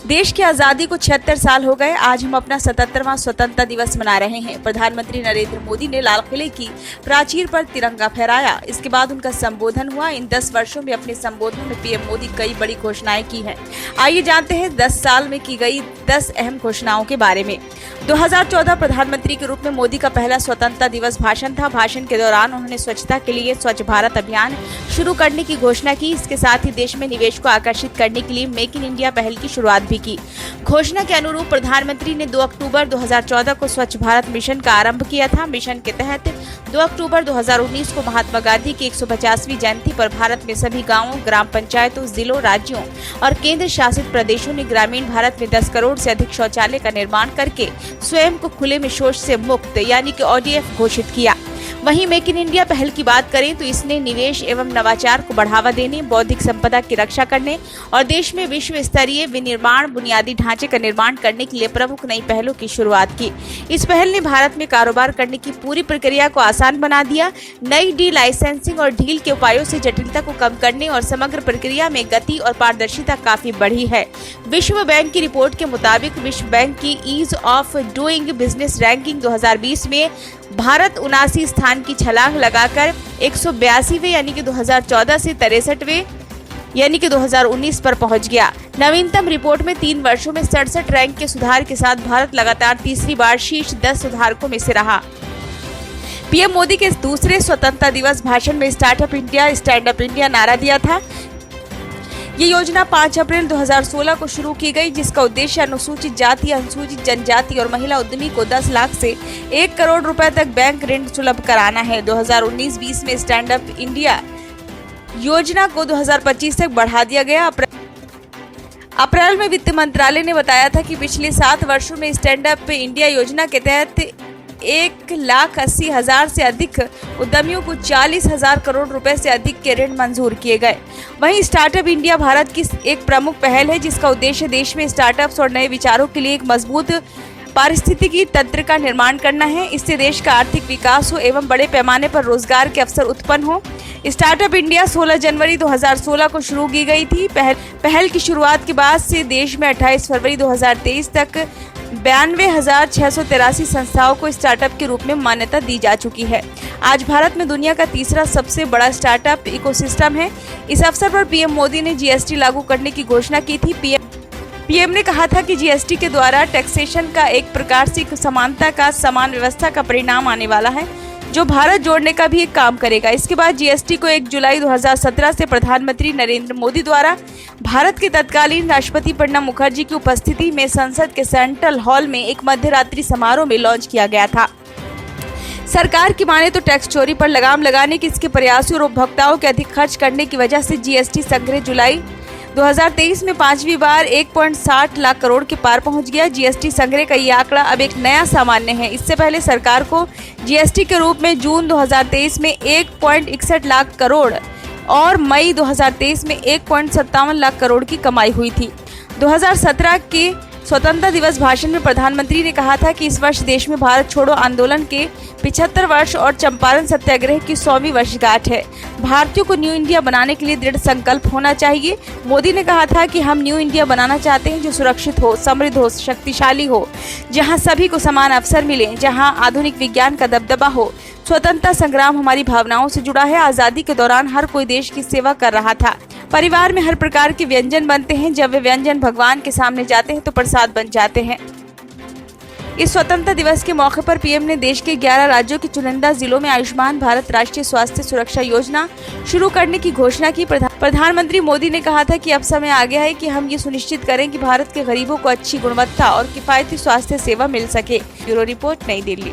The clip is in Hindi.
देश की आजादी को 76 साल हो गए। आज हम अपना 77वां स्वतंत्रता दिवस मना रहे हैं। प्रधानमंत्री नरेंद्र मोदी ने लाल किले की प्राचीर पर तिरंगा फहराया। इसके बाद उनका संबोधन हुआ। इन 10 वर्षों में अपने संबोधन में पीएम मोदी कई बड़ी घोषणाएं की हैं। आइए जानते हैं 10 साल में की गई 10 अहम घोषणाओं के बारे में। 2014 प्रधानमंत्री के रूप में मोदी का पहला स्वतंत्रता दिवस भाषण था। भाषण के दौरान उन्होंने स्वच्छता के लिए स्वच्छ भारत अभियान शुरू करने की घोषणा की। इसके साथ ही देश में निवेश को आकर्षित करने के लिए मेक इन इंडिया पहल की शुरुआत भी की। घोषणा के अनुरूप प्रधानमंत्री ने 2 अक्टूबर 2014 को स्वच्छ भारत मिशन का आरंभ किया था। मिशन के तहत 2 अक्टूबर 2019 को महात्मा गांधी की 150वीं जयंती पर भारत में सभी गांवों, ग्राम पंचायतों, जिलों, राज्यों और केंद्र शासित प्रदेशों ने ग्रामीण भारत में 10 करोड़ से अधिक शौचालय का निर्माण करके स्वयं को खुले में शौच से मुक्त यानी कि ODF घोषित किया। वहीं मेक इन इंडिया पहल की बात करें तो इसने निवेश एवं नवाचार को बढ़ावा देने, बौद्धिक संपदा की रक्षा करने और देश में विश्व स्तरीय विनिर्माण बुनियादी ढांचे का निर्माण करने के लिए प्रमुख नई पहलों की शुरुआत की। इस पहल ने भारत में कारोबार करने की पूरी प्रक्रिया को आसान बना दिया। नई डी लाइसेंसिंग और ढील के उपायों से जटिलता को कम करने और समग्र प्रक्रिया में गति और पारदर्शिता काफी बढ़ी है। विश्व बैंक की रिपोर्ट के मुताबिक विश्व बैंक की ease of doing business ranking 2020 में भारत 79 स्थान की छलांग लगाकर 182वें यानी कि 2014 से 63वें यानी कि 2019 पर पहुंच गया। नवीनतम रिपोर्ट में 3 वर्षों में 67 रैंक के सुधार के साथ भारत लगातार तीसरी बार शीर्ष 10 सुधारकों में से रहा। पीएम मोदी के दूसरे स्वतंत्रता दिवस भाषण में startup India, stand up India नारा दिया था। ये योजना 5 अप्रैल 2016 को शुरू की गई, जिसका उद्देश्य अनुसूचित जाति, अनुसूचित जनजाति और महिला उद्यमी को 10 लाख से 1 करोड़ रुपए तक बैंक ऋण सुलभ कराना है। 2019-20 में स्टैंड अप इंडिया योजना को 2025 तक बढ़ा दिया गया। अप्रैल में वित्त मंत्रालय ने बताया था कि पिछले 7 वर्षों में स्टैंड अप इंडिया योजना के तहत 1,80,000 से अधिक उद्यमियों को 40,000 करोड़ रुपए से अधिक के ऋण मंजूर किए गए। वहीं स्टार्टअप इंडिया भारत की एक प्रमुख पहल है, जिसका उद्देश्य देश में स्टार्टअप्स और नए विचारों के लिए एक मजबूत पारिस्थितिकी तंत्र का निर्माण करना है। इससे देश का आर्थिक विकास हो एवं बड़े पैमाने पर रोजगार के अवसर उत्पन्न हो। स्टार्टअप इंडिया 16 जनवरी 2016 को शुरू की गई थी। पहल की शुरुआत के बाद से देश में 28 फरवरी 2023 तक 92,683 संस्थाओं को स्टार्टअप के रूप में मान्यता दी जा चुकी है। आज भारत में दुनिया का तीसरा सबसे बड़ा स्टार्टअप इकोसिस्टम है। इस अवसर पर पीएम मोदी ने GST लागू करने की घोषणा की थी। पीएम ने कहा था कि GST के द्वारा टैक्सेशन का एक प्रकार से समानता का समान व्यवस्था का परिणाम आने वाला है, जो भारत जोड़ने का भी एक काम करेगा। इसके बाद GST को 1 जुलाई 2017 से प्रधानमंत्री नरेंद्र मोदी द्वारा भारत के तत्कालीन राष्ट्रपति प्रणब मुखर्जी की उपस्थिति में संसद के सेंट्रल हॉल में एक मध्यरात्रि समारोह में लॉन्च किया गया था। सरकार की माने तो टैक्स चोरी पर लगाम लगाने की इसके प्रयासों और उपभोक्ताओं के अधिक खर्च करने की वजह से GST संग्रह जुलाई 2023 में 5वीं बार 1.60 लाख करोड़ के पार पहुंच गया। GST संग्रह का ये आंकड़ा अब एक नया सामान्य है। इससे पहले सरकार को GST के रूप में जून 2023 में 1.61 लाख करोड़ और मई 2023 में 1.57 लाख करोड़ की कमाई हुई थी। 2017 के स्वतंत्रता दिवस भाषण में प्रधानमंत्री ने कहा था कि इस वर्ष देश में भारत छोड़ो आंदोलन के 75 वर्ष और चंपारण सत्याग्रह की 100वीं वर्षगांठ है। भारतीयों को न्यू इंडिया बनाने के लिए दृढ़ संकल्प होना चाहिए। मोदी ने कहा था कि हम न्यू इंडिया बनाना चाहते हैं जो सुरक्षित हो, समृद्ध हो, शक्तिशाली हो, जहां सभी को समान अवसर मिले, जहां आधुनिक विज्ञान का दबदबा हो। स्वतंत्रता संग्राम हमारी भावनाओं से जुड़ा है। आजादी के दौरान हर कोई देश की सेवा कर रहा था। परिवार में हर प्रकार के व्यंजन बनते हैं। जब वे व्यंजन भगवान के सामने जाते हैं तो प्रसाद बन जाते हैं। इस स्वतंत्रता दिवस के मौके पर पीएम ने देश के 11 राज्यों के चुनिंदा जिलों में आयुष्मान भारत राष्ट्रीय स्वास्थ्य सुरक्षा योजना शुरू करने की घोषणा की। प्रधानमंत्री मोदी ने कहा था कि अब समय आ गया है कि हम ये सुनिश्चित करें कि भारत के गरीबों को अच्छी गुणवत्ता और किफायती स्वास्थ्य सेवा मिल सके। ब्यूरो रिपोर्ट, नई दिल्ली।